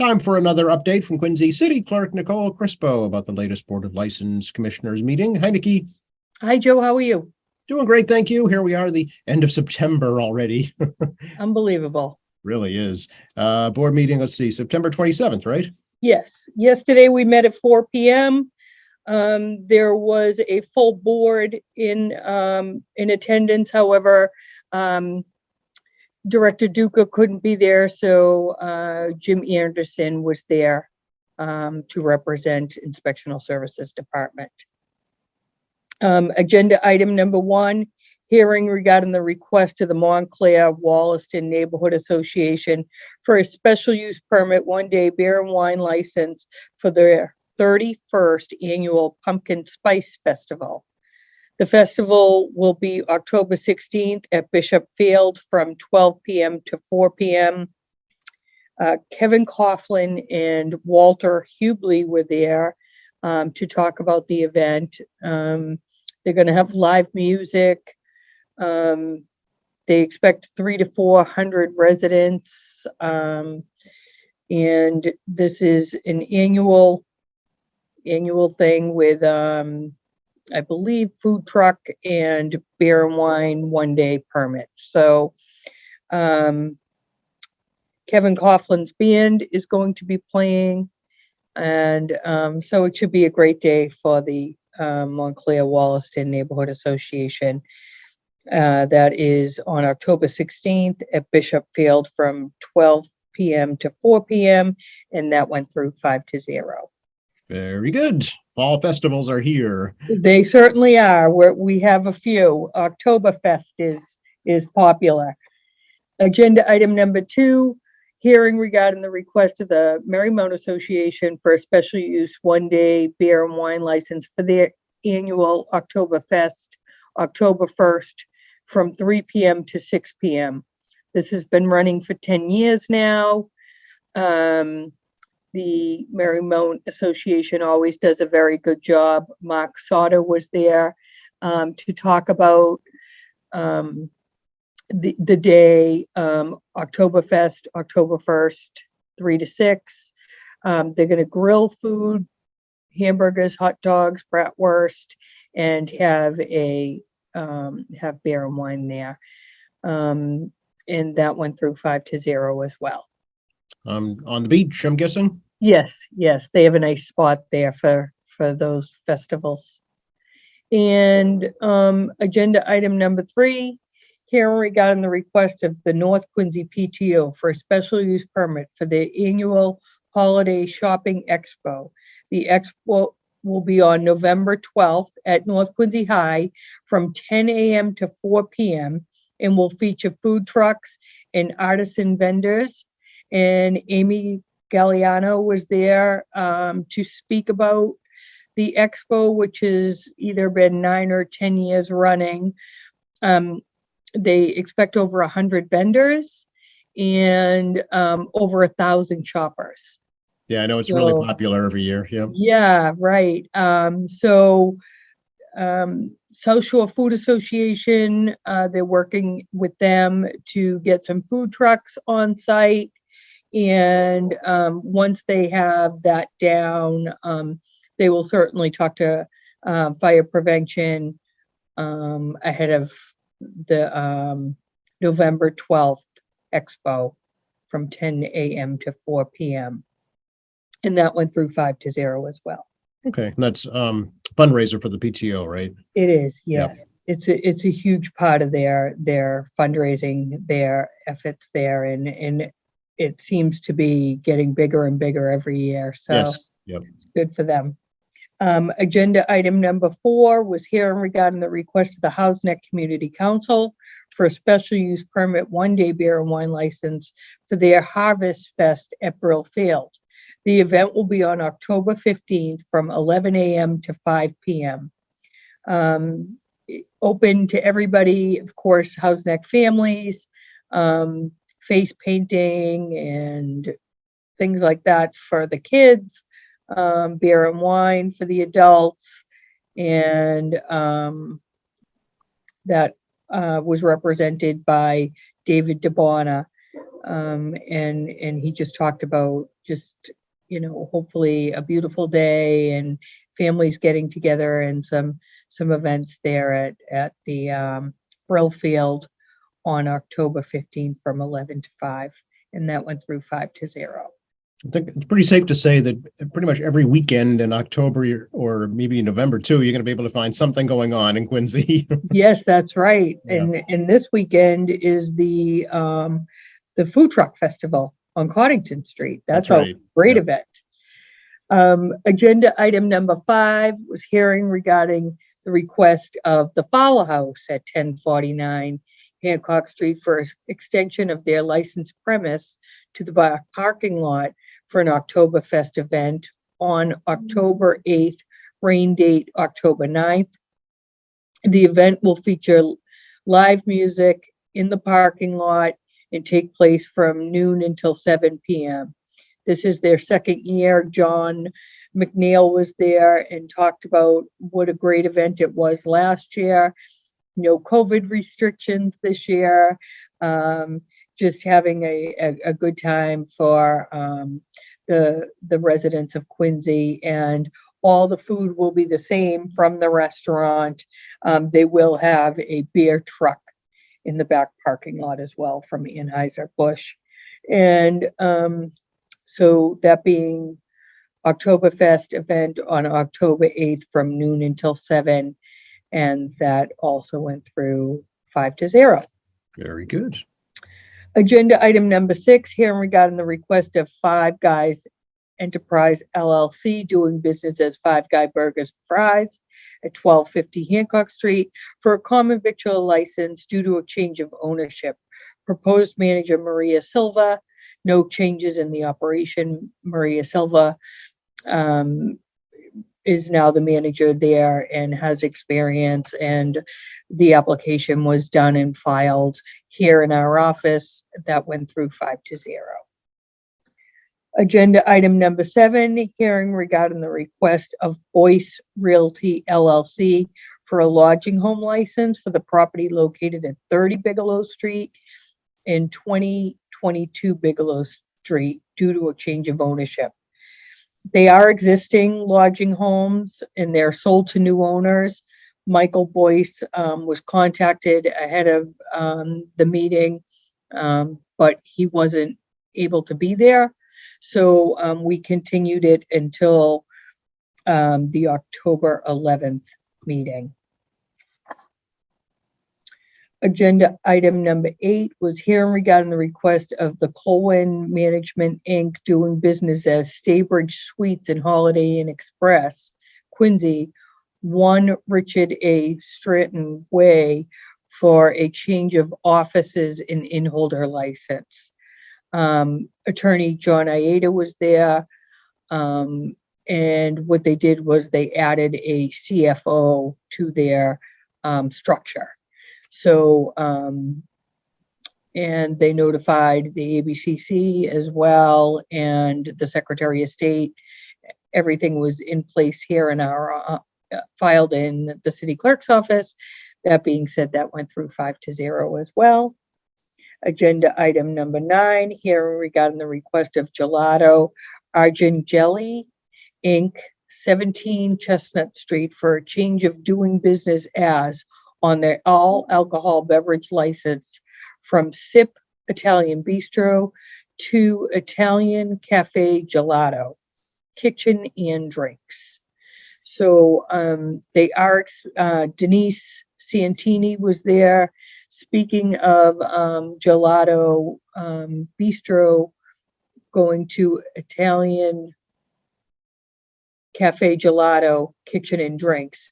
Time for another update from Quincy City Clerk Nicole Crispo about the latest Board of License Commissioners meeting. Hi, Nikki. Hi, Joe. How are you? Doing great, thank you. Here we are, the end of September already. Unbelievable. Really is. Board meeting, let's see, September 27th, right? Yes. Yesterday we met at 4 p.m. There was a full board in attendance. However, Director Duca couldn't be there, so Jim Anderson was there to represent Inspectional Services Department. Agenda item number 1, hearing regarding the request to the Montclair Wollaston Neighborhood Association for a special use permit 1-day beer and wine license for their 31st annual Pumpkin Spice Festival. The festival will be October 16th at Bishop Field from 12 p.m. to 4 p.m. Kevin Coughlin and Walter Hubley were there to talk about the event. They're going to have live music. They expect 300 to 400 residents. And this is an annual thing with, I believe, food truck and beer and wine 1-day permit. So Kevin Coughlin's band is going to be playing. And so it should be a great day for the Montclair Wollaston Neighborhood Association. That is on October 16th at Bishop Field from 12 p.m. to 4 p.m. And that went through 5-0. Very good. Fall festivals are here. They certainly are. We have a few. Oktoberfest is popular. Agenda item number 2, hearing regarding the request of the Marymount Association for a special use 1-day beer and wine license for their annual Oktoberfest, October 1st, from 3 p.m. to 6 p.m. This has been running for 10 years now. The Marymount Association always does a very good job. Mark Sauter was there to talk about the day, Oktoberfest, October 1st, 3 to 6. They're going to grill food, hamburgers, hot dogs, bratwurst, and have beer and wine there. And that went through 5-0 as well. On the beach, I'm guessing? Yes, they have a nice spot there for those festivals. And agenda item number 3, hearing regarding the request of the North Quincy PTO for a special use permit for their annual holiday shopping expo. The expo will be on November 12th at North Quincy High from 10 a.m. to 4 p.m. and will feature food trucks and artisan vendors. And Amy Galliano was there to speak about the expo, which has either been 9 or 10 years running. They expect over 100 vendors and over 1,000 shoppers. Yeah, I know it's really popular every year. Yeah. Yeah, right. South Shore Food Association, they're working with them to get some food trucks on site. And once they have that down, they will certainly talk to fire prevention ahead of the November 12th expo from 10 a.m. to 4 p.m. And that went through 5-0 as well. Okay, and that's fundraiser for the PTO, right? It is, yes. Yep. It's a huge part of their fundraising, their efforts there, and it seems to be getting bigger and bigger every year. So yes, yep. It's good for them. Agenda item number 4 was hearing regarding the request of the Housneck Community Council for a special use permit 1-day beer and wine license for their Harvest Fest at Brill Field. The event will be on October 15th from 11 a.m. to 5 p.m. Open to everybody, of course, Housneck families, face painting and things like that for the kids, beer and wine for the adults, and that was represented by David DeBona. And he just talked about just, hopefully a beautiful day and families getting together and some events there at the Brill Field on October 15th from 11 to 5. And that went through 5-0. I think it's pretty safe to say that pretty much every weekend in October or maybe in November too, you're going to be able to find something going on in Quincy. Yes, that's right. Yeah. And this weekend is the food truck festival on Coddington Street. That's right. a great Yeah. event. Agenda item number 5 was hearing regarding the request of the Fowler House at 1049 Hancock Street for extension of their licensed premise to the parking lot for an Oktoberfest event on October 8th, rain date October 9th. The event will feature live music in the parking lot and take place from noon until 7 p.m. This is their second year. John McNeil was there and talked about what a great event it was last year. No COVID restrictions this year. Just having a good time for the residents of Quincy, and all the food will be the same from the restaurant. They will have a beer truck in the back parking lot as well from Anheuser-Busch. And so that being Oktoberfest event on October 8th from noon until 7. And that also went through 5-0. Very good. Agenda item number 6, hearing regarding the request of Five Guys Enterprise LLC doing business as Five Guy Burgers and Fries at 1250 Hancock Street for a common victual license due to a change of ownership. Proposed manager Maria Silva. No changes in the operation. Maria Silva is now the manager there and has experience, and the application was done and filed here in our office. That went through 5-0. Agenda item number 7, hearing regarding the request of Boyce Realty LLC for a lodging home license for the property located at 30 Bigelow Street and 2022 Bigelow Street due to a change of ownership. They are existing lodging homes and they're sold to new owners. Michael Boyce was contacted ahead of the meeting, but he wasn't able to be there. So we continued it until the October 11th meeting. Agenda item number 8 was hearing regarding the request of the Colwyn Management Inc. doing business as Staybridge Suites and Holiday Inn Express, Quincy, 1 Richard A. Stratton Way, for a change of offices and in-holder license. Attorney John Ieda was there, and what they did was they added a CFO to their structure. So, and they notified the ABCC as well, and the Secretary of State. Everything was in place here in our, filed in the city clerk's office. That being said, that went through 5-0 as well. Agenda item number 9, hearing regarding the request of Gelato Argentgelli Inc., 17 Chestnut Street for a change of doing business as on their all alcohol beverage license from SIP Italian Bistro to Italian Cafe Gelato, kitchen and drinks. So they are, Denise Santini was there. Speaking of Gelato Bistro going to Italian Cafe Gelato, kitchen and drinks.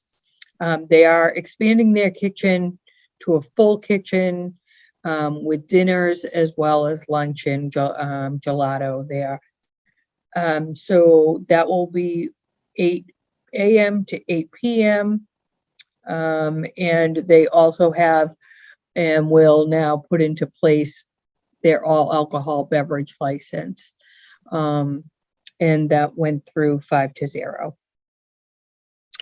They are expanding their kitchen to a full kitchen with dinners as well as lunch and gelato there. So that will be 8 a.m. to 8 p.m. And they also have and will now put into place their all alcohol beverage license. And that went through 5-0.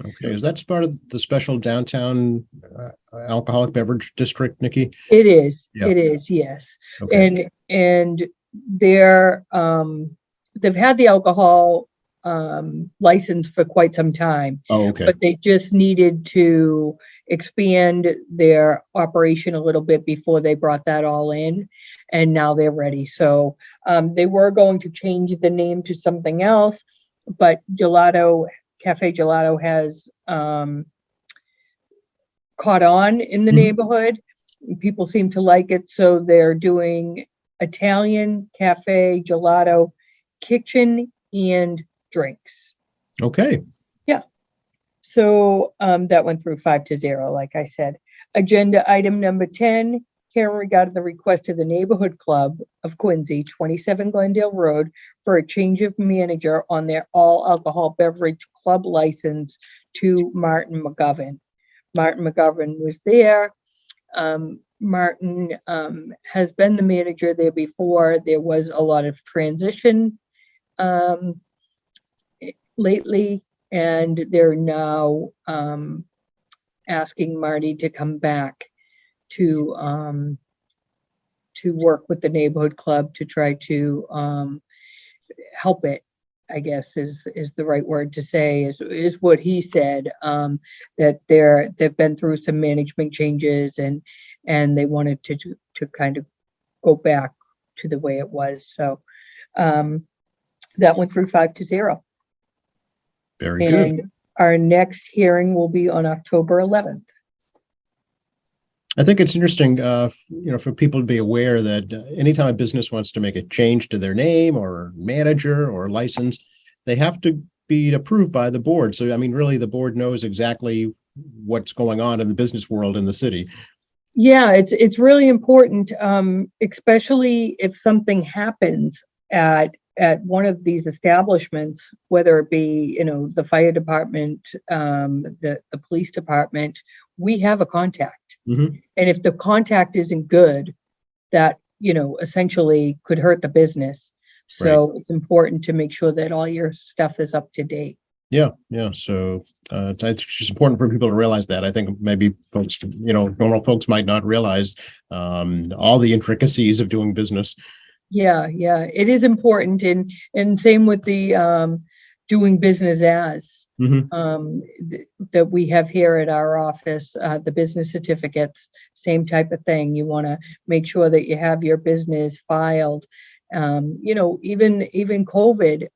Okay, is that part of the special downtown alcoholic beverage district, Nikki? It is, Yeah. it is, yes. Okay. And they're, they've had the alcohol, license for quite some time, Oh, okay. but they just needed to expand their operation a little bit before they brought that all in. And now they're ready. So, they were going to change the name to something else, but Cafe Gelato has, caught on in the Mhm. neighborhood. People seem to like it, so they're doing Italian cafe, gelato, kitchen, and drinks. Okay. So that went through 5-0, like I said. Agenda item number 10, hearing regarding the request of the Neighborhood Club of Quincy, 27 Glendale Road, for a change of manager on their all alcohol beverage club license to Martin McGovern. Martin McGovern was there. Martin has been the manager there before. There was a lot of transition lately, and they're now asking Marty to come back to work with the neighborhood club to try to help it, I guess is the right word to say, is what he said, that they've been through some management changes and they wanted to kind of go back to the way it was. So that went through 5-0. Very good. And our next hearing will be on October 11th. I think it's interesting, for people to be aware that anytime a business wants to make a change to their name or manager or license, they have to be approved by the board. So, I mean, really, the board knows exactly what's going on in the business world in the city. Yeah, it's really important, especially if something happens at one of these establishments, whether it be, the fire department, the police department, we have a contact. Mhm. And if the contact isn't good, that, essentially could hurt the business. So it's important to make sure that all your stuff is up to date. Yeah. So it's just important for people to realize that. I think maybe folks, normal folks might not realize all the intricacies of doing business. Yeah, it is important, and same with the doing business as Mhm. that we have here at our office, the business certificates, same type of thing. You want to make sure that you have your business filed. Even COVID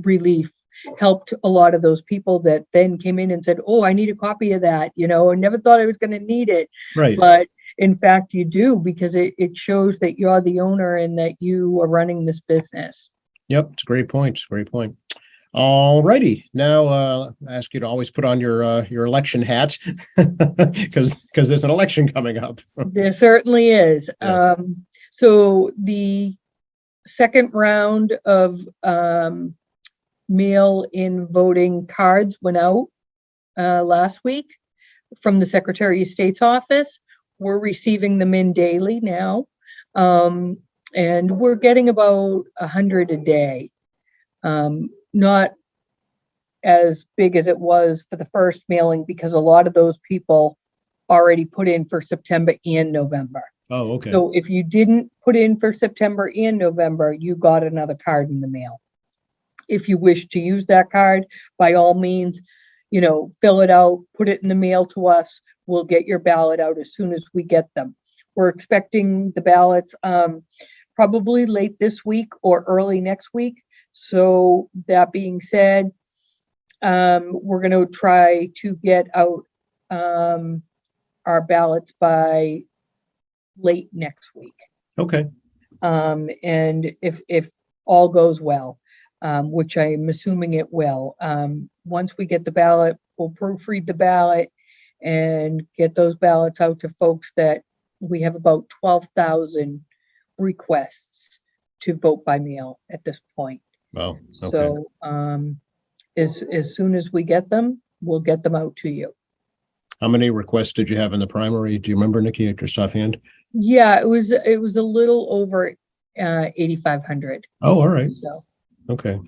relief helped a lot of those people that then came in and said, "Oh, I need a copy of that," I never thought I was going to need it. Right. But in fact, you do, because it shows that you're the owner and that you are running this business. Yep. It's a great point. Great point. All righty. Now, I ask you to always put on your election hat because there's an election coming up. There certainly is. Yes. So the second round of mail-in voting cards went out last week from the Secretary of State's office. We're receiving them in daily now, and we're getting about 100 a day. Not as big as it was for the first mailing, because a lot of those people already put in for September and November. Oh, okay. So if you didn't put in for September and November, you got another card in the mail. If you wish to use that card, by all means, fill it out, put it in the mail to us. We'll get your ballot out as soon as we get them. We're expecting the ballots probably late this week or early next week. So that being said, we're going to try to get out our ballots by late next week. Okay. And if all goes well, which I'm assuming it will, once we get the ballot, we'll proofread the ballot and get those ballots out to folks. That we have about 12,000 requests to vote by mail at this point. Wow. Okay. So as soon as we get them, we'll get them out to you. How many requests did you have in the primary? Do you remember, Nikki, at your offhand? Yeah, it was a little over 8,500. Oh, all right. So Okay.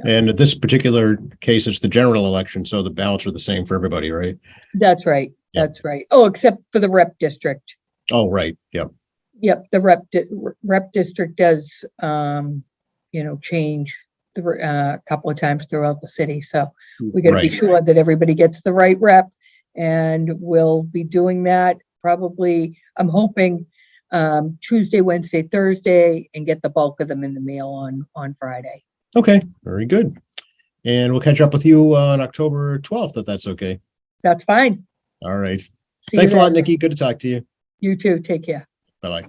And in this particular case, it's the general election, so the ballots are the same for everybody, right? That's right. Yeah. That's right. Oh, except for the rep district. Oh, right. Yeah. Yep, the rep district does, change a couple of times throughout the city. So we got to be Right. sure that everybody gets the right rep, and we'll be doing that probably, I'm hoping, Tuesday, Wednesday, Thursday, and get the bulk of them in the mail on Friday. Okay. Very good. And we'll catch up with you on October 12th, if that's okay. That's fine. All right. See you Thanks a lot, then. Nikki. Good to talk to you. You too. Take care. Bye-bye.